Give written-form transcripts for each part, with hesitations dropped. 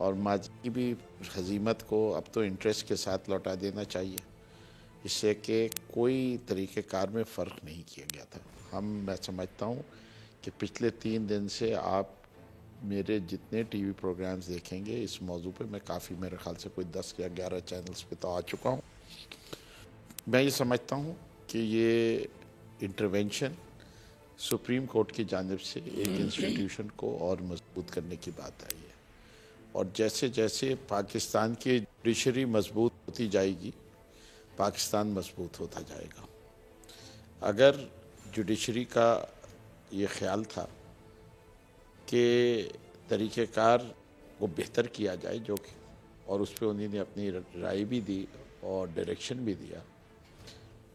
اور ماضی کی بھی ہزیمت کو اب تو انٹرسٹ کے ساتھ لوٹا دینا چاہیے، اس سے کہ کوئی طریقہ کار میں فرق نہیں کیا گیا تھا۔ میں سمجھتا ہوں کہ پچھلے 3 دن سے آپ میرے جتنے ٹی وی پروگرامز دیکھیں گے اس موضوع پہ، میں کافی میرے خیال سے کوئی 10 یا 11 چینلز پہ تو آ چکا ہوں۔ میں یہ سمجھتا ہوں کہ یہ انٹرونشن سپریم کورٹ کی جانب سے ایک انسٹیٹیوشن کو اور مضبوط کرنے کی بات آئی ہے، اور جیسے جیسے پاکستان کی جوڈیشری مضبوط ہوتی جائے گی پاکستان مضبوط ہوتا جائے گا۔ اگر جوڈیشری کا یہ خیال تھا کہ طریقہ کار کو بہتر کیا جائے، جو کہ اور اس پہ انہوں نے اپنی رائے بھی دی اور ڈائریکشن بھی دیا،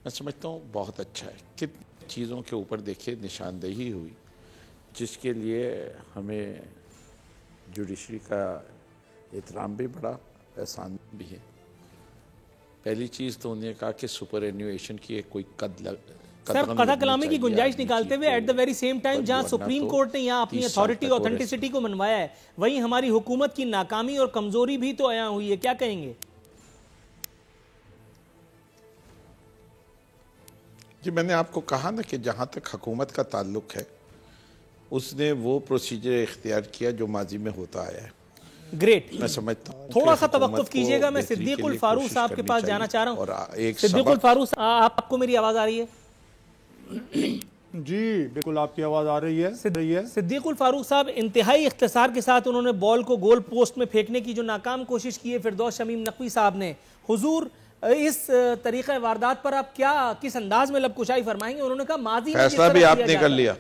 میں سمجھتا ہوں بہت اچھا ہے۔ کتنی چیزوں کے اوپر دیکھے نشاندہی ہوئی جس کے لیے ہمیں جوڈیشری کا احترام بھی بڑا، احسان بھی ہے۔ پہلی چیز تو انہوں نے کہا کہ سپر اینویشن کی ایک کوئی سر قطع کلامی کی گنجائش نکالتے ہوئے at the very same time جہاں سپریم کورٹ نے یہاں اپنی اتھارٹی اور اوتھینٹسٹی کو منوایا ہے، وہیں ہماری حکومت کی ناکامی اور کمزوری بھی تو عیاں ہوئی ہے، کیا کہیں گے؟ جی میں نے آپ کو کہا نا کہ جہاں تک حکومت کا تعلق ہے اس نے وہ پروسیجر اختیار کیا جو ماضی میں ہوتا آیا ہے۔ گریٹ، میں سمجھتا ہوں تھوڑا سا توقف کیجئے گا، میں صدیق الفاروق صاحب کے پاس جانا چاہ رہا ہوں۔ اور ایک صدیق الفاروق صاحب، آپ کو میری آواز آ رہی ہے؟ جی بالکل آپ کی آواز آ رہی ہے۔ صدیق الفاروق صاحب، انتہائی اختصار کے ساتھ انہوں نے بال کو گول پوسٹ میں پھینکنے کی جو ناکام کوشش کی ہے فردوس شمیم نقوی صاحب نے، حضور اس طریقہ واردات پر آپ کس انداز میں لب کشائی فرمائیں گے؟ انہوں نے کہا ماضی میں فیصلہ بھی آپ نے کر لیا،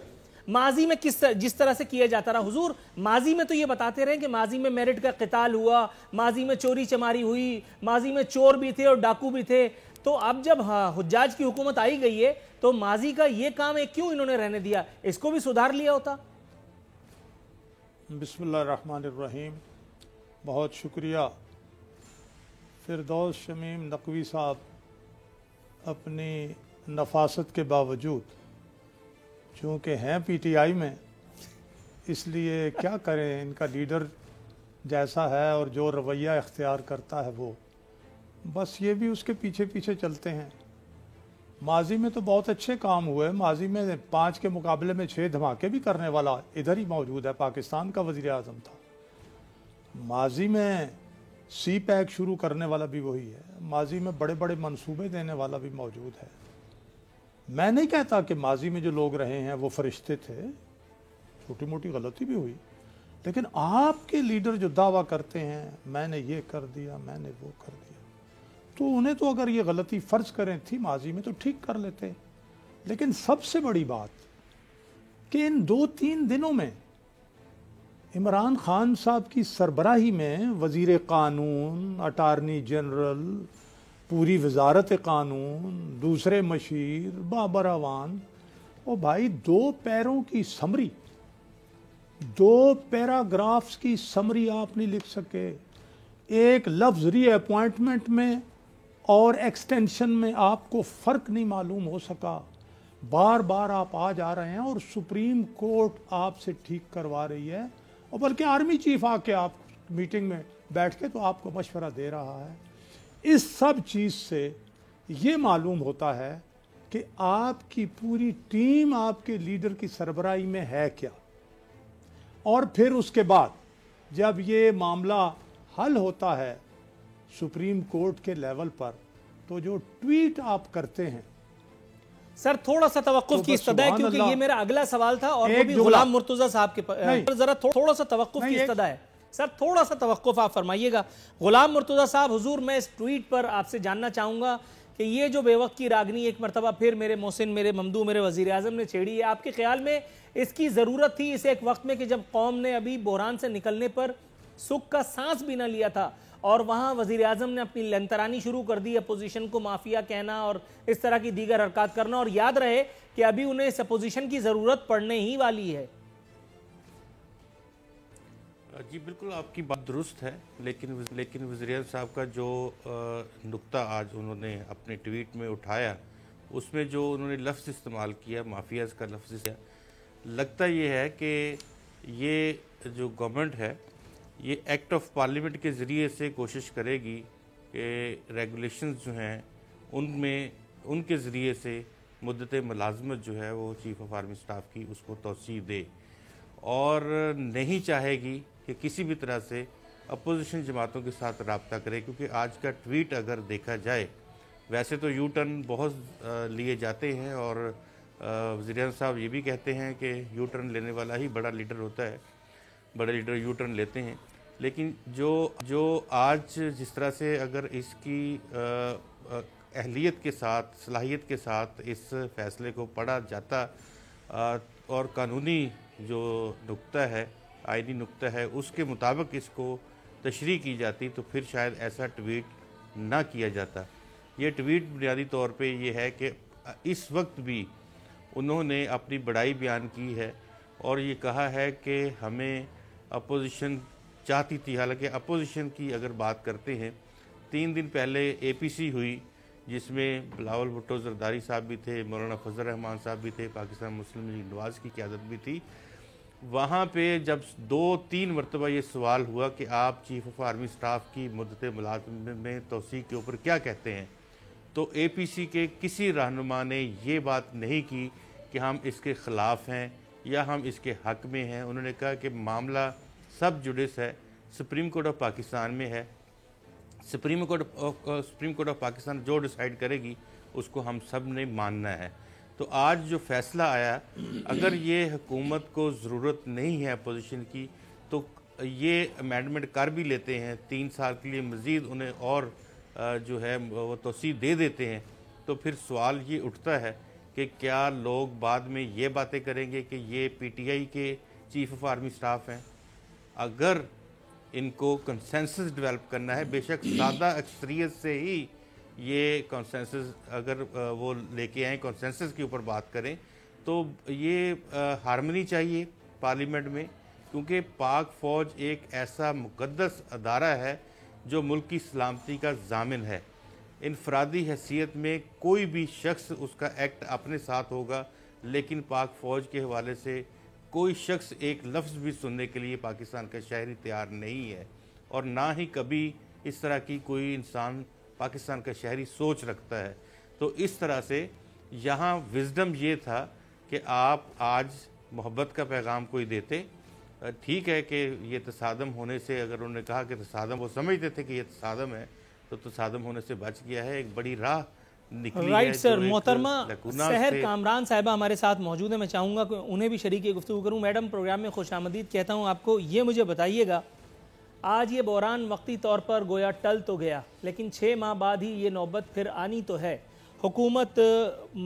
ماضی میں جس طرح سے کیا جاتا رہا۔ حضور ماضی میں تو یہ بتاتے رہے کہ ماضی میں میرٹ کا قتال ہوا، ماضی میں چوری چماری ہوئی، ماضی میں چور بھی تھے اور ڈاکو بھی تھے، تو اب جب حجاج کی حکومت آئی گئی ہے تو ماضی کا یہ کام ہے کیوں انہوں نے رہنے دیا؟ اس کو بھی سدھار لیا ہوتا۔ بسم اللہ الرحمن الرحیم، بہت شکریہ۔ فردوس شمیم نقوی صاحب اپنی نفاست کے باوجود چونکہ ہیں پی ٹی آئی میں، اس لیے کیا کریں، ان کا لیڈر جیسا ہے اور جو رویہ اختیار کرتا ہے وہ بس یہ بھی اس کے پیچھے پیچھے چلتے ہیں۔ ماضی میں تو بہت اچھے کام ہوئے، ماضی میں 5 کے مقابلے میں 6 دھماکے بھی کرنے والا ادھر ہی موجود ہے، پاکستان کا وزیر اعظم تھا۔ ماضی میں سی پیک شروع کرنے والا بھی وہی ہے، ماضی میں بڑے بڑے منصوبے دینے والا بھی موجود ہے۔ میں نہیں کہتا کہ ماضی میں جو لوگ رہے ہیں وہ فرشتے تھے، چھوٹی موٹی غلطی بھی ہوئی، لیکن آپ کے لیڈر جو دعویٰ کرتے ہیں میں نے یہ کر دیا، میں نے وہ کر دیا، تو انہیں تو اگر یہ غلطی فرض کریں تھی ماضی میں تو ٹھیک کر لیتے۔ لیکن سب سے بڑی بات کہ ان 2-3 دنوں میں عمران خان صاحب کی سربراہی میں وزیر قانون، اٹارنی جنرل، پوری وزارت قانون، دوسرے مشیر، بابر اعوان، او بھائی 2 پیروں کی سمری، 2 پیراگرافز کی سمری آپ نہیں لکھ سکے، ایک لفظ ری اپوائنٹمنٹ میں اور ایکسٹینشن میں آپ کو فرق نہیں معلوم ہو سکا، بار بار آپ آ جا رہے ہیں اور سپریم کورٹ آپ سے ٹھیک کروا رہی ہے، اور بلکہ آرمی چیف آ کے آپ میٹنگ میں بیٹھ کے تو آپ کو مشورہ دے رہا ہے۔ اس سب چیز سے یہ معلوم ہوتا ہے کہ آپ کی پوری ٹیم آپ کے لیڈر کی سربراہی میں ہے کیا، اور پھر اس کے بعد جب یہ معاملہ حل ہوتا ہے سپریم کورٹ کے لیول پر تو جو ٹویٹ آپ کرتے ہیں۔ سر تھوڑا سا توقف کی استدعا ہے کیونکہ یہ میرا اگلا سوال تھا اور وہ بھی غلام مرتضیٰ صاحب کے ذرا تھوڑا سا توقف کی استدعا ہے۔ سر تھوڑا سا توقف آپ فرمائیے گا۔ غلام مرتضیٰ صاحب، حضور میں اس ٹویٹ پر آپ سے جاننا چاہوں گا کہ یہ جو بے وقت کی راگنی ایک مرتبہ پھر میرے محسن، میرے ممدوح، میرے وزیر اعظم نے چھیڑی ہے، آپ کے خیال میں اس کی ضرورت تھی اس ایک وقت میں کہ جب قوم نے ابھی بحران سے نکلنے پر سکھ کا سانس بھی نہ لیا تھا اور وہاں وزیر اعظم نے اپنی لنترانی شروع کر دی، اپوزیشن کو مافیا کہنا اور اس طرح کی دیگر حرکات کرنا، اور یاد رہے کہ ابھی انہیں اس اپوزیشن کی ضرورت پڑنے ہی والی ہے؟ جی بالکل آپ کی بات درست ہے، لیکن وزیر اعظم صاحب کا جو نقطہ آج انہوں نے اپنے ٹویٹ میں اٹھایا، اس میں جو انہوں نے لفظ استعمال کیا، مافیاز کا لفظ، لگتا یہ ہے کہ یہ جو گورنمنٹ ہے یہ ایکٹ آف پارلیمنٹ کے ذریعے سے کوشش کرے گی کہ ریگولیشنز جو ہیں ان میں ان کے ذریعے سے مدت ملازمت جو ہے وہ چیف آف آرمی سٹاف کی اس کو توسیع دے، اور نہیں چاہے گی کہ کسی بھی طرح سے اپوزیشن جماعتوں کے ساتھ رابطہ کرے، کیونکہ آج کا ٹویٹ اگر دیکھا جائے، ویسے تو یو ٹرن بہت لیے جاتے ہیں اور وزیر اعظم صاحب یہ بھی کہتے ہیں کہ یو ٹرن لینے والا ہی بڑا لیڈر ہوتا ہے، بڑے لیڈر یو ٹرن لیتے ہیں، لیکن جو آج جس طرح سے اگر اس کی اہلیت کے ساتھ، صلاحیت کے ساتھ اس فیصلے کو پڑھا جاتا اور قانونی جو نقطہ ہے، آئینی نقطہ ہے، اس کے مطابق اس کو تشریح کی جاتی تو پھر شاید ایسا ٹویٹ نہ کیا جاتا۔ یہ ٹویٹ بنیادی طور پہ یہ ہے کہ اس وقت بھی انہوں نے اپنی بڑائی بیان کی ہے اور یہ کہا ہے کہ ہمیں اپوزیشن چاہتی تھی، حالانکہ اپوزیشن کی اگر بات کرتے ہیں 3 دن پہلے اے پی سی ہوئی جس میں بلاول بھٹو زرداری صاحب بھی تھے، مولانا فضل الرحمان صاحب بھی تھے، پاکستان مسلم لیگ نواز کی قیادت بھی تھی۔ وہاں پہ جب 2-3 مرتبہ یہ سوال ہوا کہ آپ چیف آف آرمی سٹاف کی مدت ملازمت میں توسیع کے اوپر کیا کہتے ہیں، تو اے پی سی کے کسی رہنما نے یہ بات نہیں کی کہ ہم اس کے خلاف ہیں یا ہم اس کے حق میں ہیں۔ انہوں نے کہا کہ معاملہ سب جوڈس ہے، سپریم کورٹ آف پاکستان میں ہے، سپریم کورٹ آف پاکستان جو ڈیسائیڈ کرے گی اس کو ہم سب نے ماننا ہے۔ تو آج جو فیصلہ آیا، اگر یہ حکومت کو ضرورت نہیں ہے اپوزیشن کی تو یہ امینڈمنٹ کر بھی لیتے ہیں، 3 سال کے لیے مزید انہیں اور جو ہے وہ توسیع دے دیتے ہیں، تو پھر سوال یہ اٹھتا ہے کہ کیا لوگ بعد میں یہ باتیں کریں گے کہ یہ پی ٹی آئی کے چیف آف آرمی سٹاف ہیں؟ اگر ان کو کنسنسس ڈیولپ کرنا ہے، بے شک سادہ اکثریت سے ہی یہ کنسنسس اگر وہ لے کے آئیں، کنسنسس کے اوپر بات کریں، تو یہ ہارمنی چاہیے پارلیمنٹ میں، کیونکہ پاک فوج ایک ایسا مقدس ادارہ ہے جو ملک کی سلامتی کا ضامن ہے۔ انفرادی حیثیت میں کوئی بھی شخص اس کا ایکٹ اپنے ساتھ ہوگا، لیکن پاک فوج کے حوالے سے کوئی شخص ایک لفظ بھی سننے کے لیے پاکستان کا شہری تیار نہیں ہے، اور نہ ہی کبھی اس طرح کی کوئی انسان پاکستان کا شہری سوچ رکھتا ہے۔ تو اس طرح سے یہاں وزڈم یہ تھا کہ آپ آج محبت کا پیغام کوئی دیتے، ٹھیک ہے کہ یہ تصادم ہونے سے، اگر انہوں نے کہا کہ تصادم، وہ سمجھتے تھے کہ یہ تصادم ہے تو تصادم ہونے سے بچ گیا ہے، ایک بڑی راہ نکلی ہے۔ رائٹ سر، محترمہ لکوناز سحر تھے۔ کامران صاحبہ ہمارے ساتھ موجود ہیں، میں چاہوں گا کہ انہیں بھی شریک گفتگو کروں۔ میڈم، پروگرام میں خوش آمدید کہتا ہوں آپ کو۔ یہ مجھے بتائیے گا، آج یہ بحران وقتی طور پر گویا ٹل تو گیا، لیکن 6 ماہ بعد ہی یہ نوبت پھر آنی تو ہے۔ حکومت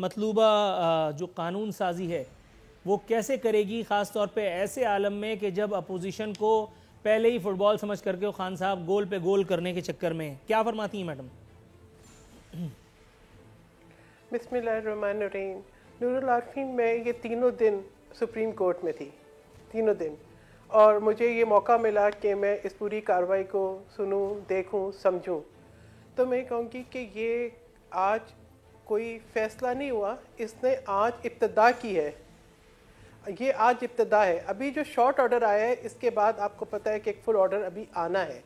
مطلوبہ جو قانون سازی ہے وہ کیسے کرے گی، خاص طور پہ ایسے عالم میں کہ جب اپوزیشن کو پہلے ہی فٹ بال سمجھ کر کے خان صاحب گول پہ گول کرنے کے چکر میں؟ کیا فرماتی ہیں میڈم؟ بسم اللہ الرحمن الرحیم۔ نور العارفین، میں یہ 3 دن سپریم کورٹ میں تھی، 3 دن، اور مجھے یہ موقع ملا کہ میں اس پوری کارروائی کو سنوں، دیکھوں، سمجھوں۔ تو میں کہوں گی کہ یہ آج کوئی فیصلہ نہیں ہوا، اس نے آج ابتدا کی ہے، یہ آج ابتدا ہے۔ ابھی جو شارٹ آرڈر آیا ہے، اس کے بعد آپ کو پتہ ہے کہ ایک فل آرڈر ابھی آنا ہے،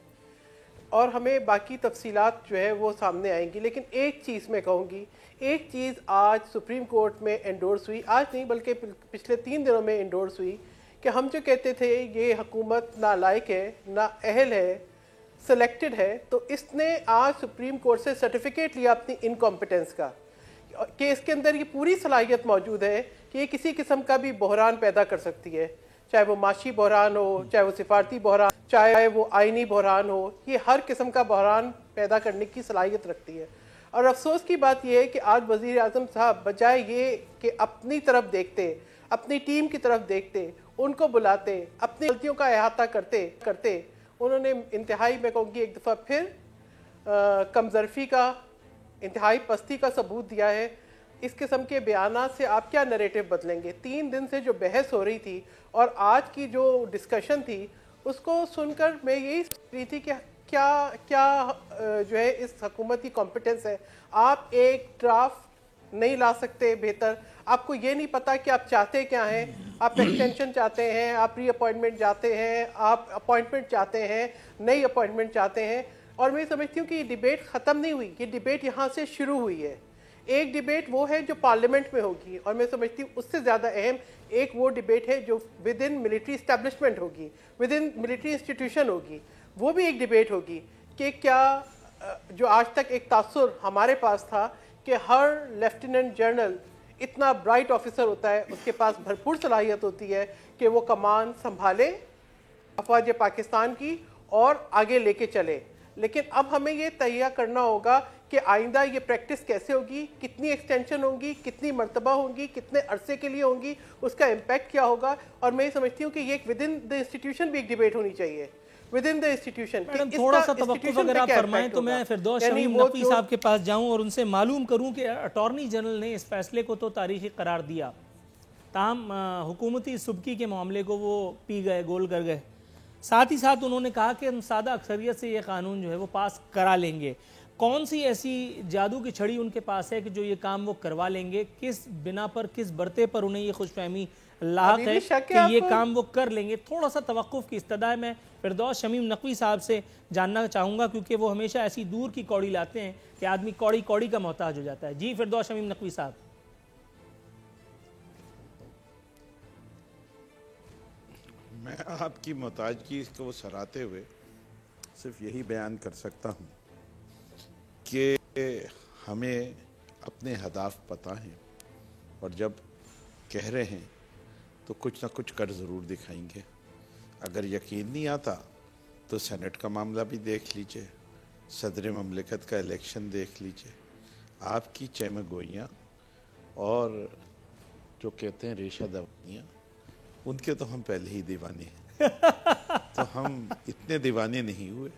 اور ہمیں باقی تفصیلات جو ہے وہ سامنے آئیں گی۔ لیکن ایک چیز میں کہوں گی، ایک چیز آج سپریم کورٹ میں انڈورس ہوئی، آج نہیں بلکہ پچھلے 3 دنوں میں انڈورس ہوئی، کہ ہم جو کہتے تھے یہ حکومت نالائق ہے، نااہل ہے، سلیکٹڈ ہے، تو اس نے آج سپریم کورٹ سے سرٹیفکیٹ لیا اپنی انکمپیٹنس کا، کہ اس کے اندر یہ پوری صلاحیت موجود ہے کہ یہ کسی قسم کا بھی بحران پیدا کر سکتی ہے، چاہے وہ معاشی بحران ہو، چاہے وہ سفارتی بحران، چاہے وہ آئینی بحران ہو، یہ ہر قسم کا بحران پیدا کرنے کی صلاحیت رکھتی ہے۔ اور افسوس کی بات یہ ہے کہ آج وزیر اعظم صاحب بجائے یہ کہ اپنی طرف دیکھتے، اپنی ٹیم کی طرف دیکھتے، ان کو بلاتے، اپنی غلطیوں کا احاطہ کرتے، انہوں نے انتہائی، میں کہوں گی ایک دفعہ پھر کمظرفی کا، انتہائی پستی کا ثبوت دیا ہے۔ اس قسم کے بیانات سے آپ کیا نریٹو بدلیں گے؟ 3 دن سے جو بحث ہو رہی تھی اور آج کی جو ڈسکشن تھی، اس کو سن کر میں یہی سوچ رہی تھی کہ کیا جو ہے اس حکومت کی کمپیٹنس ہے۔ آپ ایک ڈرافٹ نہیں لا سکتے بہتر، آپ کو یہ نہیں پتا کہ آپ چاہتے کیا ہیں. آپ ایکسٹینشن چاہتے ہیں, آپ ری اپوائنٹمنٹ چاہتے ہیں, آپ اپوائنٹمنٹ چاہتے ہیں, نئی اپوائنٹمنٹ چاہتے ہیں. اور میں سمجھتی ہوں کہ یہ ڈیبیٹ ختم نہیں ہوئی, یہ ڈیبیٹ یہاں سے شروع ہوئی ہے. ایک ڈیبیٹ وہ ہے جو پارلیمنٹ میں ہوگی, اور میں سمجھتی ہوں اس سے زیادہ اہم ایک وہ ڈیبیٹ ہے جو ود ان ملٹری اسٹیبلشمنٹ ہوگی, ود ان ملٹری انسٹیٹیوشن ہوگی. وہ بھی ایک ڈیبیٹ ہوگی کہ کیا جو آج تک ایک تاثر ہمارے پاس تھا کہ ہر لیفٹیننٹ جنرل اتنا برائٹ آفیسر ہوتا ہے, اس کے پاس بھرپور صلاحیت ہوتی ہے کہ وہ کمان سنبھالے افواج پاکستان کی اور آگے لے کے چلے. لیکن اب ہمیں یہ تہیہ کرنا ہوگا کہ آئندہ یہ پریکٹس کیسے ہوگی, کتنی ایکسٹینشن ہوگی, کتنی مرتبہ ہوگی, کتنے عرصے کے لیے ہوگی, اس کا امپیکٹ کیا ہوگا. اور میں یہ سمجھتی ہوں کہ یہ ود ان دا انسٹیٹیوشن بھی ایک ڈیبیٹ ہونی چاہیے, with in the institution. Madam تھوڑا سا توقف اگر آپ فرمائیں تو میں فردوس شمیم نقوی صاحب کے پاس جاؤں اور ان سے معلوم کروں کہ اٹارنی جنرل نے اس فیصلے کو تو تاریخی قرار دیا, تاہم حکومتی سبکی کے معاملے کو وہ پی گئے, گول کر گئے. ساتھ ہی ساتھ انہوں نے کہا کہ ہم سادہ اکثریت سے یہ قانون جو ہے وہ پاس کرا لیں گے. کون سی ایسی جادو کی چھڑی ان کے پاس ہے کہ جو یہ کام وہ کروا لیں گے؟ کس بنا پر, کس برتے پر انہیں یہ خوش فہمی لاحق ہے کہ یہ کام وہ کر لیں گے؟ تھوڑا سا توقف کی استدعا میں فردوس شمیم نقوی صاحب سے جاننا چاہوں گا, کیونکہ وہ ہمیشہ ایسی دور کی کوڑی لاتے ہیں کہ آدمی کوڑی کوڑی کا محتاج ہو جاتا ہے. جی فردوس شمیم نقوی صاحب. میں آپ کی محتاجگی کو سراہتے ہوئے صرف یہی بیان کر سکتا ہوں کہ ہمیں اپنے اہداف پتہ ہیں, اور جب کہہ رہے ہیں تو کچھ نہ کچھ کر ضرور دکھائیں گے. اگر یقین نہیں آتا تو سینٹ کا معاملہ بھی دیکھ لیجئے, صدر مملکت کا الیکشن دیکھ لیجئے. آپ کی چیمہ گوئیاں اور جو کہتے ہیں ریشہ دوائیاں, ان کے تو ہم پہلے ہی دیوانے ہیں. تو ہم اتنے دیوانے نہیں ہوئے,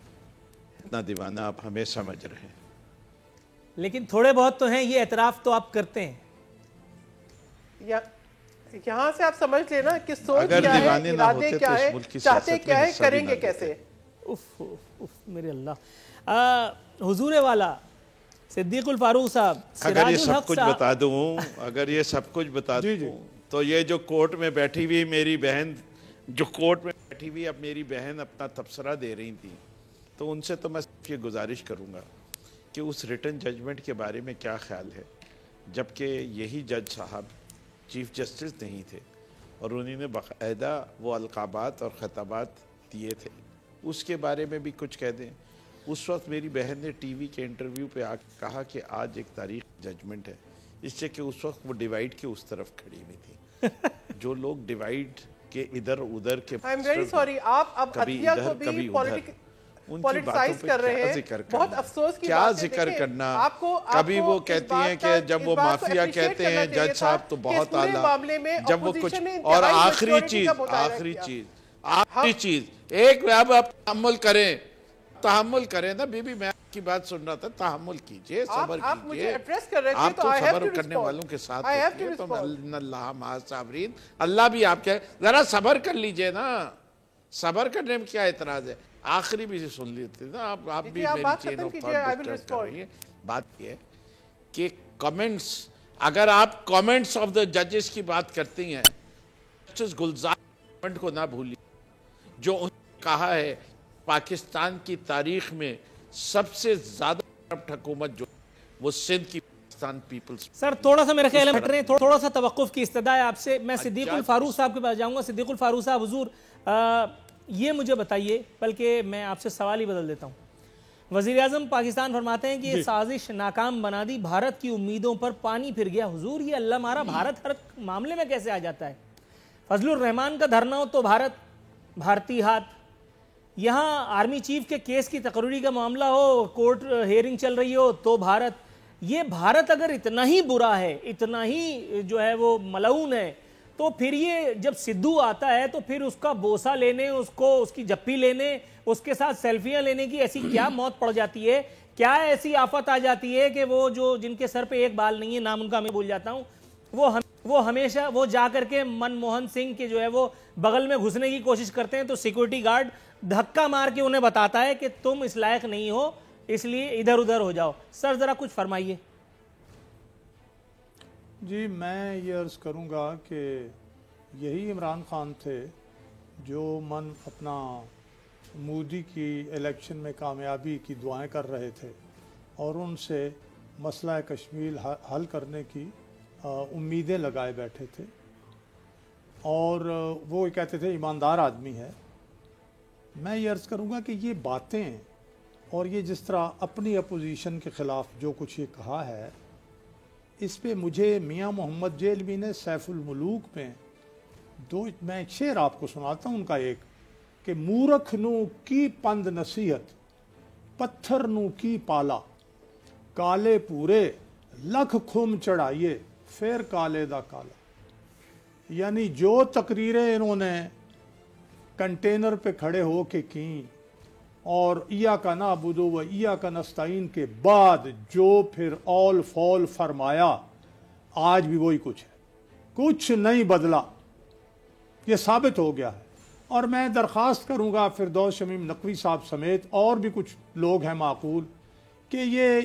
اتنا دیوانہ آپ ہمیں سمجھ رہے ہیں. لیکن تھوڑے بہت تو ہیں, یہ اعتراف تو آپ کرتے ہیں. یہاں سے آپ سمجھ لینا کہ سوچ کیا ہے, ارادے کیا ہے, چاہتے کیا ہے, کریں گے کیسے. میرے اللہ. حضور والا صدیق الفاروق صاحب, اگر یہ سب کچھ بتا دوں, اگر یہ سب کچھ بتا دوں تو یہ جو کورٹ میں بیٹھی ہوئی میری بہن, جو کورٹ میں بیٹھی ہوئی اب میری بہن اپنا تبصرہ دے رہی تھی, تو ان سے تو میں یہ گزارش کروں گا کہ اس ریٹن ججمنٹ کے بارے میں کیا خیال ہے, جبکہ یہی جج صاحب چیف جسٹس نہیں تھے اور انہوں نے باقاعدہ وہ القابات اور خطابات دیے تھے. اس کے بارے میں بھی کچھ کہہ دیں. اس وقت میری بہن نے ٹی وی کے انٹرویو پہ کہا کہ آج ایک تاریخ ججمنٹ ہے, اس سے کہ اس وقت وہ ڈیوائیڈ کے اس طرف کھڑی ہوئی تھی. جو لوگ ڈیوائیڈ کے ادھر ادھر کے I'm very sorry, آپ اب عدلیہ کو بھی پولیٹیسائز کر رہے ہیں. بہت افسوس کی بات ہے, ذکر کرنا. کبھی وہ کہتی ہیں کہ جب وہ مافیا کہتے ہیں جج صاحب تو بہت اعلیٰ, جب وہ کچھ. اور آخری چیز ایک اب آپ تحمل کریں نا بی بی, میں آپ کی بات سن رہا تھا, تحمل کیجئے, صبر کیجئے. آپ تو صبر کرنے والوں کے ساتھ ہوتی ہے, تو اللہ مع الصابرین. اللہ بھی آپ کے ذرا صبر کر لیجئے نا. صبر کرنے میں کیا اعتراض ہے؟ آخری بھی سن لیتے نا آپ بھی میری چین آف تھاٹ ڈسٹرب کر رہی ہیں. بات یہ ہے کہ کمنٹس, اگر آپ کمنٹس آف دا ججز کی بات کرتی ہیں, جسٹس گلزار کو نہ بھولیے جو انہوں نے کہا ہے پاکستان کی تاریخ میں سب سے زیادہ کرپٹ حکومت جو وہ سندھ کی پاکستان پیپلز. سر تھوڑا سا میرے خیال میں ہٹ رہے ہیں, تھوڑا سا توقف کی استدعا ہے آپ سے. میں صدیق الفاروق صاحب کے پاس جاؤں گا. صدیق الفاروق صاحب, حضور یہ مجھے بتائیے, بلکہ میں آپ سے سوال ہی بدل دیتا ہوں. وزیر اعظم پاکستان فرماتے ہیں کہ یہ سازش ناکام بنا دی, بھارت کی امیدوں پر پانی پھر گیا. حضور یہ اللہ مارا بھارت ہر معاملے میں کیسے آ جاتا ہے؟ فضل الرحمان کا دھرنا ہو تو بھارت, بھارتی ہاتھ. یہاں آرمی چیف کے کیس کی تقرری کا معاملہ ہو, کورٹ ہیئرنگ چل رہی ہو تو بھارت. یہ بھارت اگر اتنا ہی برا ہے, اتنا ہی جو ہے وہ ملعون ہے, تو پھر یہ جب سدھو آتا ہے تو پھر اس کا بوسہ لینے, اس کو اس کی جپی لینے, اس کے ساتھ سیلفیاں لینے کی ایسی کیا موت پڑ جاتی ہے, کیا ایسی آفت آ جاتی ہے کہ وہ جو جن کے سر پہ ایک بال نہیں ہے, نام ان کا میں بھول جاتا ہوں, وہ ہمیشہ وہ جا کر کے منموہن سنگھ کے جو ہے وہ بغل میں گھسنے کی کوشش کرتے ہیں, تو سیکورٹی گارڈ دھکا مار کے انہیں بتاتا ہے کہ تم اس لائق نہیں ہو, اس لیے ادھر ادھر ہو جاؤ. سر ذرا کچھ فرمائیے. جی میں یہ عرض کروں گا کہ یہی عمران خان تھے جو من اپنا مودی کی الیکشن میں کامیابی کی دعائیں کر رہے تھے اور ان سے مسئلہ کشمیر حل کرنے کی امیدیں لگائے بیٹھے تھے، اور وہ کہتے تھے ایماندار آدمی ہے۔ میں یہ عرض کروں گا کہ یہ باتیں اور یہ جس طرح اپنی اپوزیشن کے خلاف جو کچھ یہ کہا ہے، اس پہ مجھے میاں محمد جیلوی نے سیف الملوک میں میں ایک شعر آپ کو سناتا ہوں ان کا، ایک کہ مورکھ نو کی پند نصیحت پتھر نو کی پالا، کالے پورے لکھ کھم چڑھائیے پھر کالے دا کالا۔ یعنی جو تقریریں انہوں نے کنٹینر پہ کھڑے ہو کے کیں اور ایاک نعبد و ایاک نستعین کے بعد جو پھر اول فول فرمایا، آج بھی وہی کچھ ہے، کچھ نہیں بدلا، یہ ثابت ہو گیا ہے۔ اور میں درخواست کروں گا فردوس شمیم نقوی صاحب سمیت اور بھی کچھ لوگ ہیں معقول کہ یہ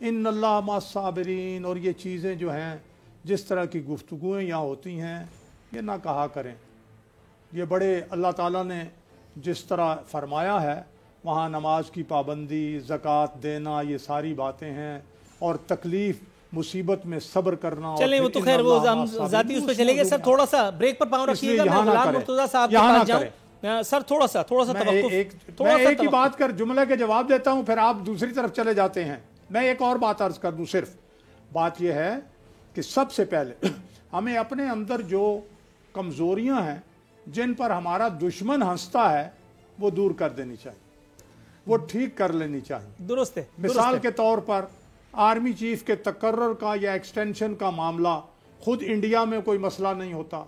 ان اللہ مع الصابرین اور یہ چیزیں جو ہیں، جس طرح کی گفتگویں یہاں ہوتی ہیں، یہ نہ کہا کریں۔ یہ بڑے اللہ تعالیٰ نے جس طرح فرمایا ہے وہاں نماز کی پابندی، زکوٰۃ دینا، یہ ساری باتیں ہیں، اور تکلیف مصیبت میں صبر کرنا۔ چلیں وہ تو خیر وہ ہم ذاتی اس پہ چلے گئے۔ سر تھوڑا سا بریک پر پاؤں رکھیے گا، میں غلام مرتضیٰ صاحب کے پاس جاؤں۔ سر تھوڑا سا میں ایک ہی بات کر جملے کے جواب دیتا ہوں، پھر آپ دوسری طرف چلے جاتے ہیں۔ میں ایک اور بات عرض کر دوں، صرف بات یہ ہے کہ سب سے پہلے ہمیں اپنے اندر جو کمزوریاں ہیں، جن پر ہمارا دشمن ہنستا ہے، وہ دور کر دینی چاہیے، وہ ٹھیک کر لینی چاہیے۔ درست ہے۔ مثال کے طور پر آرمی چیف کے تقرر کا یا ایکسٹینشن کا معاملہ خود انڈیا میں کوئی مسئلہ نہیں ہوتا،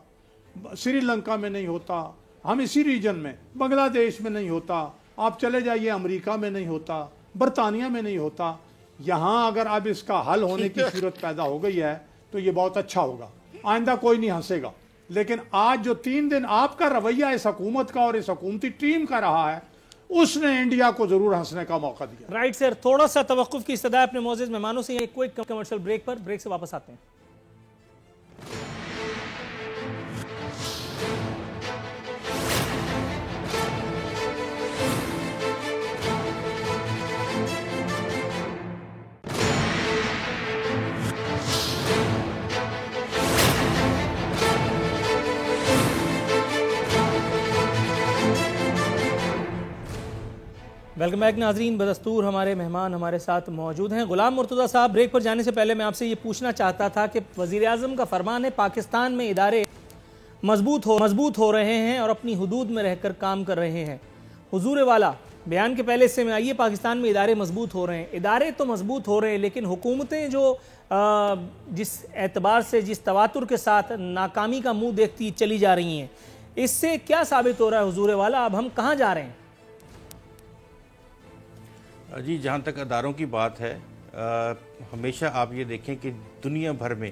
سری لنکا میں نہیں ہوتا، ہم اسی ریجن میں بنگلہ دیش میں نہیں ہوتا، آپ چلے جائیے امریکہ میں نہیں ہوتا، برطانیہ میں نہیں ہوتا۔ یہاں اگر اب اس کا حل ہونے کی صورت پیدا ہو گئی ہے تو یہ بہت اچھا ہوگا، آئندہ کوئی نہیں ہنسے گا۔ لیکن آج جو 3 دن آپ کا رویہ اس حکومت کا اور اس حکومتی ٹیم کا رہا ہے، اس نے انڈیا کو ضرور ہنسنے کا موقع دیا۔ رائٹ سر، تھوڑا سا توقف کی استدعا اپنے معزز مہمانوں سے، ایک کوئک کمرشل بریک پر، بریک سے واپس آتے ہیں۔ ویلکم بیک ناظرین، بدستور ہمارے مہمان ہمارے ساتھ موجود ہیں۔ غلام مرتضیٰ صاحب، بریک پر جانے سے پہلے میں آپ سے یہ پوچھنا چاہتا تھا کہ وزیراعظم کا فرمان ہے پاکستان میں ادارے مضبوط ہو رہے ہیں اور اپنی حدود میں رہ کر کام کر رہے ہیں۔ حضور والا بیان کے پہلے سے میں آئیے، پاکستان میں ادارے مضبوط ہو رہے ہیں، ادارے تو مضبوط ہو رہے ہیں، لیکن حکومتیں جو جس اعتبار سے جس تواتر کے ساتھ ناکامی کا منہ دیکھتی چلی جا رہی ہیں، اس سے کیا ثابت ہو رہا ہے حضور والا، اب ہم کہاں جا رہے ہیں؟ جی جہاں تک اداروں کی بات ہے، ہمیشہ آپ یہ دیکھیں کہ دنیا بھر میں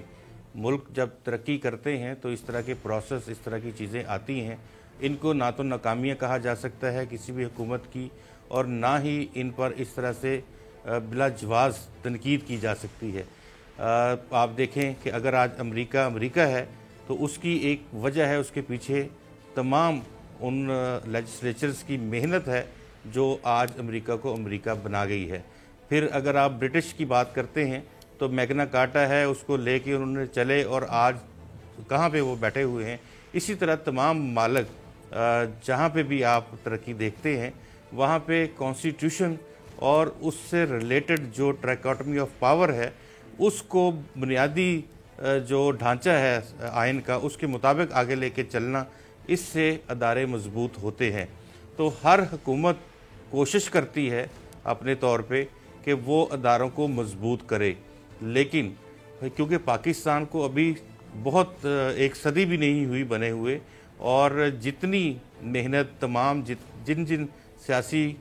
ملک جب ترقی کرتے ہیں تو اس طرح کے پروسیس، اس طرح کی چیزیں آتی ہیں۔ ان کو نہ تو ناکامیاں کہا جا سکتا ہے کسی بھی حکومت کی، اور نہ ہی ان پر اس طرح سے بلا جواز تنقید کی جا سکتی ہے۔ آپ دیکھیں کہ اگر آج امریکہ ہے تو اس کی ایک وجہ ہے، اس کے پیچھے تمام ان لیجسلیچرز کی محنت ہے جو آج امریکہ کو امریکہ بنا گئی ہے۔ پھر اگر آپ برٹش کی بات کرتے ہیں تو میگنا کارٹا ہے، اس کو لے کے انہوں نے چلے اور آج کہاں پہ وہ بیٹھے ہوئے ہیں۔ اسی طرح تمام ممالک جہاں پہ بھی آپ ترقی دیکھتے ہیں، وہاں پہ کانسٹیٹیوشن اور اس سے ریلیٹڈ جو ٹرائکوٹمی آف پاور ہے، اس کو بنیادی جو ڈھانچہ ہے آئین کا، اس کے مطابق آگے لے کے چلنا، اس سے ادارے مضبوط ہوتے ہیں۔ تو ہر حکومت کوشش کرتی ہے اپنے طور پہ کہ وہ اداروں کو مضبوط کرے، لیکن کیونکہ پاکستان کو ابھی بہت ایک صدی بھی نہیں ہوئی بنے ہوئے، اور جتنی محنت تمام جن سیاسی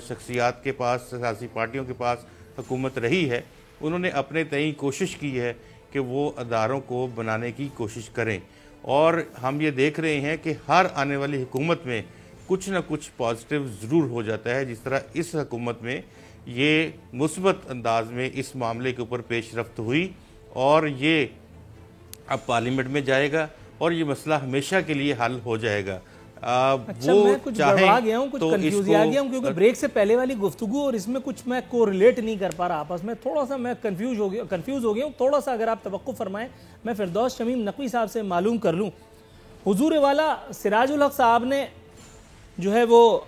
شخصیات کے پاس، سیاسی پارٹیوں کے پاس حکومت رہی ہے، انہوں نے اپنے تئیں کوشش کی ہے کہ وہ اداروں کو بنانے کی کوشش کریں، اور ہم یہ دیکھ رہے ہیں کہ ہر آنے والی حکومت میں کچھ نہ کچھ پازیٹیو ضرور ہو جاتا ہے۔ جس طرح اس حکومت میں یہ مثبت انداز میں اس معاملے کے اوپر پیش رفت ہوئی، اور یہ اب پارلیمنٹ میں جائے گا اور یہ مسئلہ ہمیشہ کے لیے حل ہو جائے گا. اچھا میں کچھ گڑبڑا گیا ہوں, کچھ کنفیوز آ گیا ہوں, کیونکہ بریک سے پہلے والی گفتگو اور اس میں کچھ میں کوریلیٹ نہیں کر پا رہا آپس میں, تھوڑا سا میں کنفیوز ہو گیا ہوں. تھوڑا سا اگر آپ توقف فرمائیں میں فردوس شمیم نقوی صاحب سے معلوم کر لوں. حضور والا سراج الحق صاحب نے جو ہے وہ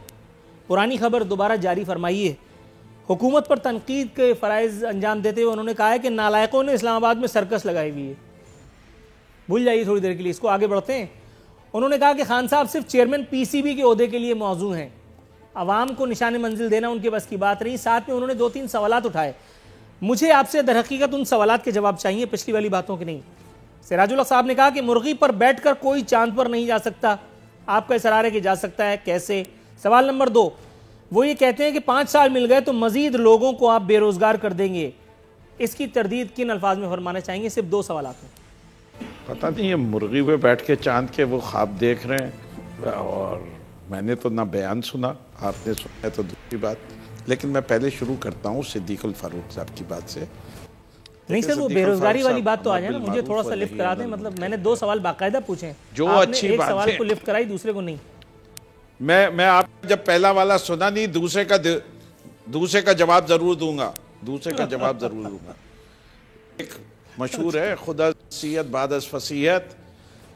پرانی خبر دوبارہ جاری فرمائی ہے. حکومت پر تنقید کے فرائض انجام دیتے ہوئے انہوں نے کہا ہے کہ نالائقوں نے اسلام آباد میں سرکس لگائی ہوئی ہے. بھول جائیے تھوڑی دیر کے لیے اس کو, آگے بڑھتے ہیں. انہوں نے کہا کہ خان صاحب صرف چیئرمین پی سی بی کے عہدے کے لیے موزوں ہیں, عوام کو نشان منزل دینا ان کے بس کی بات رہی. ساتھ میں انہوں نے 2-3 سوالات اٹھائے. مجھے آپ سے در حقیقت ان سوالات کے جواب چاہیے, پچھلی والی باتوں کے نہیں. سراج الحق صاحب نے کہا کہ مرغی پر بیٹھ کر کوئی چاند پر نہیں جا سکتا. آپ کا اصرار ہے کہ جا سکتا ہے, کیسے؟ سوال نمبر 2, وہ یہ کہتے ہیں کہ 5 سال مل گئے تو مزید لوگوں کو آپ بے روزگار کر دیں گے. اس کی تردید کن الفاظ میں فرمانا چاہیں گے؟ صرف 2 سوالات ہیں. پتہ نہیں یہ مرغی پہ بیٹھ کے چاند کے وہ خواب دیکھ رہے ہیں, اور میں نے تو نہ بیان سنا, آپ نے سنا ہے تو دوسری بات. لیکن میں پہلے شروع کرتا ہوں صدیق الفاروق صاحب کی بات سے. نہیں سر, وہ بے روزگاری والی بات تو آ جائے نا, مجھے تھوڑا سا لفٹ کرا دیں. مطلب میں نے 2 سوال باقاعدہ پوچھے ہیں, جو آپ نے اچھی ایک بات سوال ہے. کو لفٹ کرائی, دوسرے کو نہیں. میں آپ جب پہلا والا سنا نہیں, دوسرے کا جواب ضرور دوں گا. ایک مشہور ہے, خدا نصیحت بعد از فصیحت,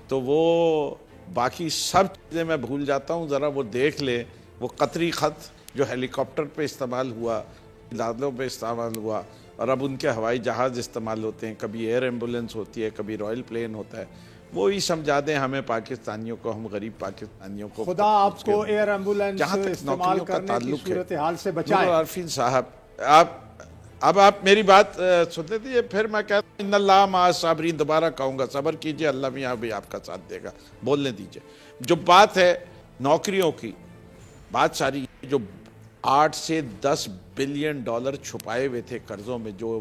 تو وہ باقی سب چیزیں میں بھول جاتا ہوں. ذرا وہ دیکھ لے, وہ قطری خط جو ہیلی کاپٹر پہ استعمال ہوا, لادلوں پہ استعمال ہوا, اور اب ان کے ہوائی جہاز استعمال ہوتے ہیں, کبھی ایئر ایمبولنس ہوتی ہے, کبھی رائل پلین ہوتا ہے. وہی سمجھا دیں ہمیں پاکستانیوں کو, ہم غریب پاکستانیوں کو. خدا آپ کو ایئر ایمبولنس استعمال کرنے کی صورتحال سے بچائے. عارفین صاحب, اب آپ میری بات سن لیجیے, پھر میں کہتا ہوں ان اللہ مع الصابرین, دوبارہ کہوں گا صبر کیجئے, اللہ میاں بھی آپ کا ساتھ دے گا. بولنے دیجئے. جو بات ہے نوکریوں کی, بات ساری جو 8 سے 10 بلین ڈالر چھپائے ہوئے تھے قرضوں میں, جو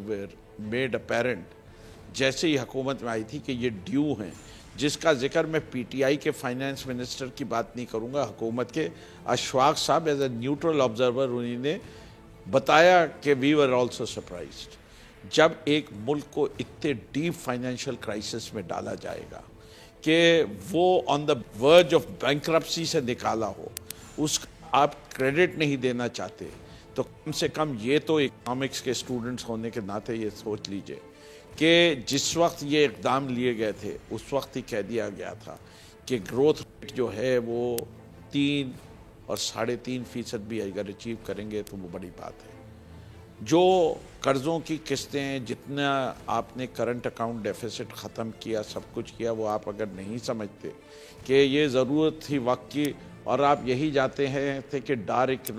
میڈ اپیرنٹ جیسے ہی حکومت میں آئی تھی کہ یہ ڈیو ہیں, جس کا ذکر میں پی ٹی آئی کے فائنانس منسٹر کی بات نہیں کروں گا, حکومت کے اشفاق صاحب ایز اے نیوٹرل آبزرور انہوں نے بتایا کہ وی ور آلسو سرپرائزڈ. جب ایک ملک کو اتنے ڈیپ فائنینشیل کرائسس میں ڈالا جائے گا کہ وہ آن دا ورج آف بینکرپسی سے نکالا ہو, اس کا آپ کریڈٹ نہیں دینا چاہتے, تو کم سے کم یہ تو اکنامکس کے اسٹوڈنٹس ہونے کے ناطے یہ سوچ لیجئے کہ جس وقت یہ اقدام لیے گئے تھے اس وقت ہی کہہ دیا گیا تھا کہ گروتھ ریٹ جو ہے وہ 3 اور 3.5% بھی اگر اچیو کریں گے تو وہ بڑی بات ہے. جو قرضوں کی قسطیں, جتنا آپ نے کرنٹ اکاؤنٹ ڈیفیسٹ ختم کیا, سب کچھ کیا, وہ آپ اگر نہیں سمجھتے کہ یہ ضرورت تھی وقت کی, اور آپ یہی جاتے ہیں تھے کہ ڈارک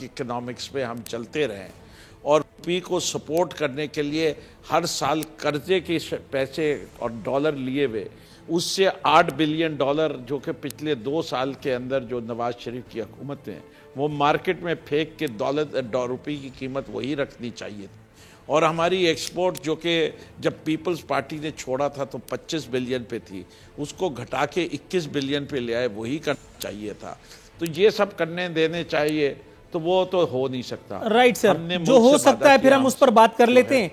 اکنامکس پہ ہم چلتے رہیں, اور روپی کو سپورٹ کرنے کے لیے ہر سال قرضے کے پیسے اور ڈالر لیے ہوئے, اس سے 8 بلین ڈالر جو کہ پچھلے 2 سال کے اندر جو نواز شریف کی حکومت میں وہ مارکیٹ میں پھینک کے روپی کی قیمت وہی رکھنی چاہیے تھی. اور ہماری ایکسپورٹ جو کہ جب پیپلز پارٹی نے چھوڑا تھا تو 25 بلین پہ تھی, اس کو گھٹا کے 21 بلین پہ لے آئے, وہی کرنا چاہیے تھا. تو یہ سب کرنے دینے چاہیے, تو وہ تو ہو نہیں سکتا. رائٹ سر, جو ہو سکتا ہے پھر ہم اس پر بات کر لیتے ہیں.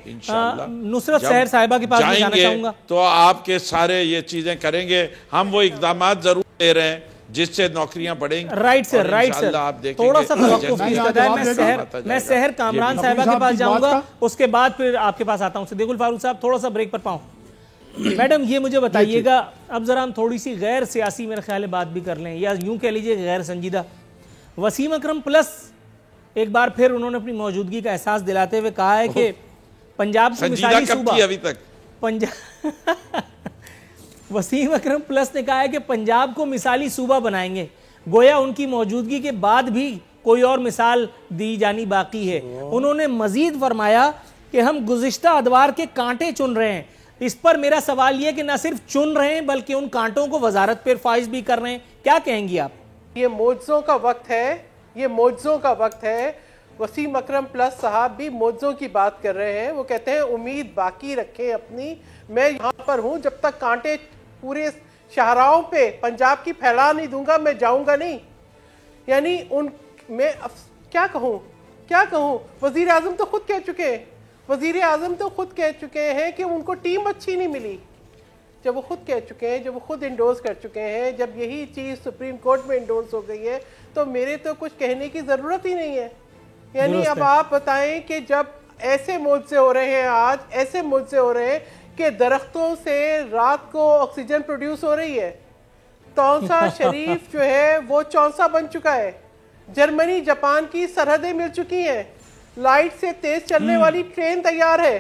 نصرت سحر صاحبہ کے پاس جانا چاہوں گا. تو آپ کے سارے یہ چیزیں کریں گے, ہم وہ اقدامات ضرور لے رہے ہیں جس سے نوکریاں بڑھیں گی. رائٹ سر, رائٹ سر, تھوڑا سا توقف کیجیے. میں سحر کامران صاحبہ کے پاس جاؤں گا, اس کے بعد پھر آپ کے پاس آتا ہوں. صدیق الفاروق صاحب تھوڑا سا بریک پر پاؤں. میڈم یہ مجھے بتائیے گا, اب ذرا ہم تھوڑی سی غیر سیاسی میرے خیال بات بھی کر لیں, یا یوں کہہ لیجئے غیر سنجیدہ. وسیم اکرم پلس ایک بار پھر انہوں نے اپنی موجودگی کا احساس دلاتے ہوئے کہا ہے کہ پنجاب کو مثالی صوبہ, ابھی تک وسیم اکرم پلس نے کہا ہے کہ پنجاب کو مثالی صوبہ بنائیں گے, گویا ان کی موجودگی کے بعد بھی کوئی اور مثال دی جانی باقی ہے. انہوں نے مزید فرمایا کہ ہم گزشتہ ادوار کے کانٹے چن رہے ہیں. اس پر میرا سوال یہ کہ نہ صرف چن رہے ہیں بلکہ ان کانٹوں کو وزارت پر فائز بھی کر رہے ہیں. کیا کہیں گی آپ؟ یہ معجزوں کا وقت ہے, یہ معجزوں کا وقت ہے. وسیم اکرم پلس صاحب بھی معجزوں کی بات کر رہے ہیں. وہ کہتے ہیں امید باقی رکھیں اپنی, میں یہاں پر ہوں جب تک کانٹے پورے شاہراہوں پہ پنجاب کی پھیلا نہیں دوں گا, میں جاؤں گا نہیں. یعنی میں کیا کہوں, وزیر اعظم تو خود کہہ چکے ہیں کہ ان کو ٹیم اچھی نہیں ملی. جب وہ خود کہہ چکے ہیں, جب وہ خود انڈورس کر چکے ہیں, جب یہی چیز سپریم کورٹ میں انڈورس ہو گئی ہے, تو میرے تو کچھ کہنے کی ضرورت ہی نہیں ہے. یعنی اب آپ بتائیں کہ جب ایسے معجزے ہو رہے ہیں, آج ایسے معجزے ہو رہے ہیں کہ درختوں سے رات کو آکسیجن پروڈیوس ہو رہی ہے, تونسا شریف جو ہے وہ چونسا بن چکا ہے, جرمنی جاپان کی سرحدیں مل چکی ہیں, لائٹ سے تیز چلنے والی ٹرین تیار ہے.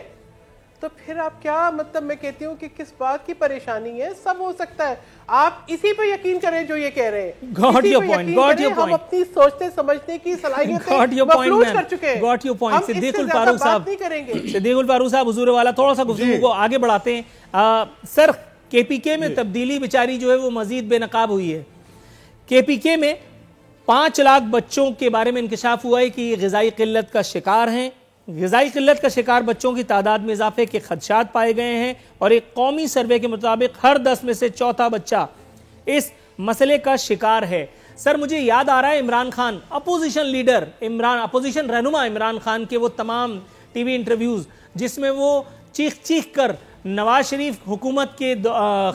تو پھر آپ کیا, مطلب میں کہتی ہوں کہ کس بات کی پریشانی ہے؟ سب ہو سکتا ہے. آپ اسی پہ یقین کریں جو یہ کہہ رہے ہیں. Got your point, got your ہم point. اپنی سوچتے سمجھتے کی صلاحیتیں Got your point, مفلوج ma'am. کر چکے ہیں. Got your point. ہم اس سے صدیق زیادہ الفاروق بات صاحب, نہیں کریں گے. صدیق الفاروق صاحب حضور والا, تھوڑا سا گفتگو کو آگے بڑھاتے ہیں. سر کے پی کے میں تبدیلی بیچاری جو ہے وہ مزید بے نقاب ہوئی ہے. کے پی کے میں 5 لاکھ بچوں کے بارے میں انکشاف ہوا ہے کہ یہ غذائی قلت کا شکار ہیں. غذائی قلت کا شکار بچوں کی تعداد میں اضافے کے خدشات پائے گئے ہیں, اور ایک قومی سروے کے مطابق ہر 10 میں سے چوتھا بچہ اس مسئلے کا شکار ہے. سر مجھے یاد آ رہا ہے Imran Khan, opposition leader opposition رہنما عمران خان کے وہ تمام ٹی وی انٹرویوز جس میں وہ چیخ کر نواز شریف حکومت کے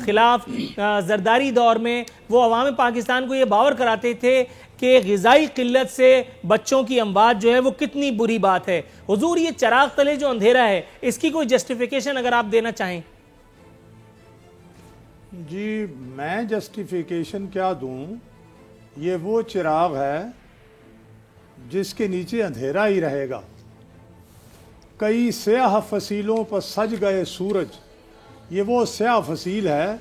خلاف زرداری دور میں وہ عوام پاکستان کو یہ باور کراتے تھے کہ غذائی قلت سے بچوں کی اموات جو ہے وہ کتنی بری بات ہے. حضور یہ چراغ تلے جو اندھیرا ہے, اس کی کوئی جسٹیفیکیشن اگر آپ دینا چاہیں؟ جی میں جسٹیفیکیشن کیا دوں, یہ وہ چراغ ہے جس کے نیچے اندھیرا ہی رہے گا. کئی سیاہ فصیلوں پر سج گئے سورج, یہ وہ سیاہ فصیل ہے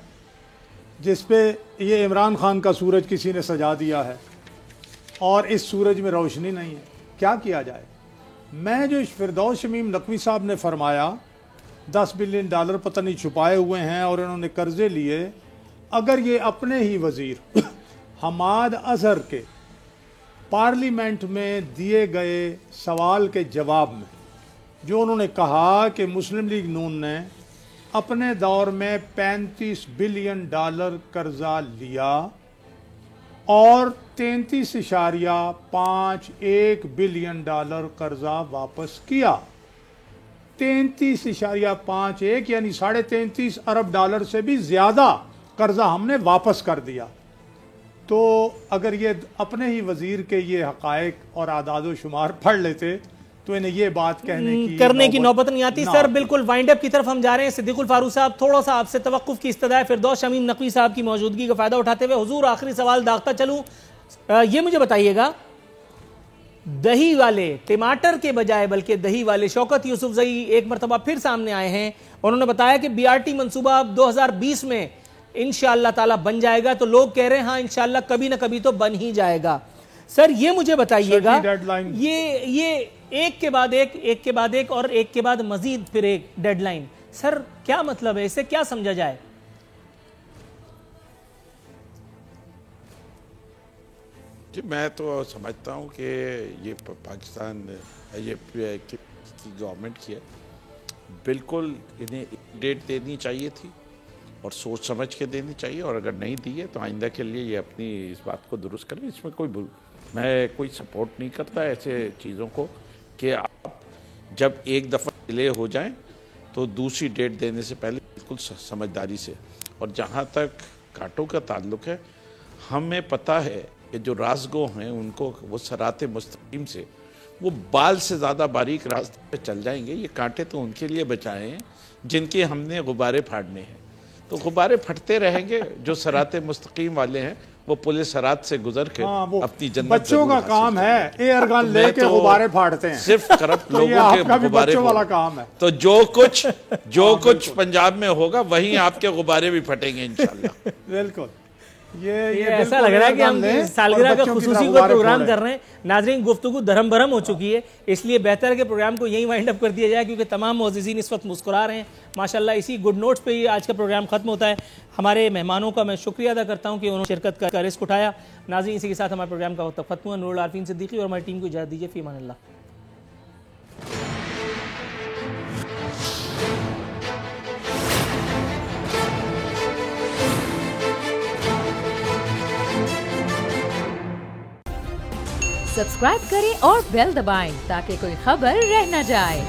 جس پہ یہ عمران خان کا سورج کسی نے سجا دیا ہے, اور اس سورج میں روشنی نہیں ہے. کیا کیا جائے؟ میں جو فردوس شمیم نقوی صاحب نے فرمایا $10 بلین پتہ نہیں چھپائے ہوئے ہیں اور انہوں نے قرضے لیے, اگر یہ اپنے ہی وزیر حماد اظہر کے پارلیمنٹ میں دیے گئے سوال کے جواب میں جو انہوں نے کہا کہ مسلم لیگ نون نے اپنے دور میں $35 بلین قرضہ لیا اور $33.51 بلین قرضہ واپس کیا. 33.51 یعنی $33.5 ارب سے بھی زیادہ قرضہ ہم نے واپس کر دیا. تو اگر یہ اپنے ہی وزیر کے یہ حقائق اور اعداد و شمار پڑھ لیتے تو انہیں یہ بات کرنے کی نوبت نہیں آتی. سر بالکل وائنڈ اپ کی طرف ہم جا رہے ہیں. صدیق الفاروق صاحب تھوڑا سا آپ سے توقف کی استدعا ہے فردوس شمیم نقوی صاحب کی موجودگی کا فائدہ اٹھاتے ہوئے. حضور آخری سوال داغتا چلوں, یہ مجھے بتائیے گا, دہی والے ٹماٹر کے بجائے بلکہ دہی والے شوکت یوسف زئی ایک مرتبہ پھر سامنے آئے ہیں, انہوں نے بتایا کہ BRT منصوبہ 2020 میں انشاءاللہ تعالی بن جائے گا. تو لوگ کہہ رہے ہیں ہاں انشاءاللہ کبھی نہ کبھی تو بن ہی جائے گا. سر یہ مجھے بتائیے گا, یہ ایک کے بعد ایک اور ایک کے بعد مزید پھر ایک ڈیڈ لائن, سر کیا مطلب ہے, اسے کیا سمجھا جائے؟ جی میں تو سمجھتا ہوں کہ یہ پاکستان یہ کی گورنمنٹ کی ہے, بالکل انہیں ڈیٹ دینی چاہیے تھی اور سوچ سمجھ کے دینی چاہیے, اور اگر نہیں دی ہے تو آئندہ کے لیے یہ اپنی اس بات کو درست کریں. اس میں میں کوئی سپورٹ نہیں کرتا ایسے چیزوں کو کہ آپ جب ایک دفعہ ڈیلے ہو جائیں تو دوسری ڈیٹ دینے سے پہلے بالکل سمجھداری سے. اور جہاں تک کانٹوں کا تعلق ہے, ہمیں پتہ ہے کہ جو رازگو ہیں ان کو وہ صراط مستقیم سے وہ بال سے زیادہ باریک راستے پہ چل جائیں گے. یہ کانٹے تو ان کے لیے بچائے ہیں جن کے ہم نے غبارے پھاڑنے ہیں, تو غبارے پھٹتے رہیں گے. جو صراط مستقیم والے ہیں وہ پولیس صراط سے گزر کے اپنی جنت بچوں کا کام ہے ایئر گن لے کے غبارے پھاڑتے ہیں, صرف کرپٹ لوگوں کے غبارے والا کام ہے. تو جو کچھ پنجاب میں ہوگا وہیں آپ کے غبارے بھی پھٹیں گے انشاءاللہ. بالکل یہ ایسا لگ رہا ہے کہ ہم سالگرہ کا خصوصی کوئی پروگرام کر رہے ہیں. ناظرین گفتگو دھرم بھرم ہو چکی ہے, اس لیے بہتر ہے کہ پروگرام کو یہیں وائنڈ اپ کر دیا جائے کیونکہ تمام معززین اس وقت مسکرا رہے ہیں ماشاءاللہ. اسی گڈ نوٹس پہ ہی آج کا پروگرام ختم ہوتا ہے. ہمارے مہمانوں کا میں شکریہ ادا کرتا ہوں کہ انہوں نے شرکت کا رسک اٹھایا. ناظرین اسی کے ساتھ ہمارے پروگرام کا وقت ختم ہوا. نور العارفین صدیقی اور ہماری ٹیم کو اجازت دیجیے. فی امان اللہ. سبسکرائب کریں اور بیل دبائیں تاکہ کوئی خبر رہ نہ جائے.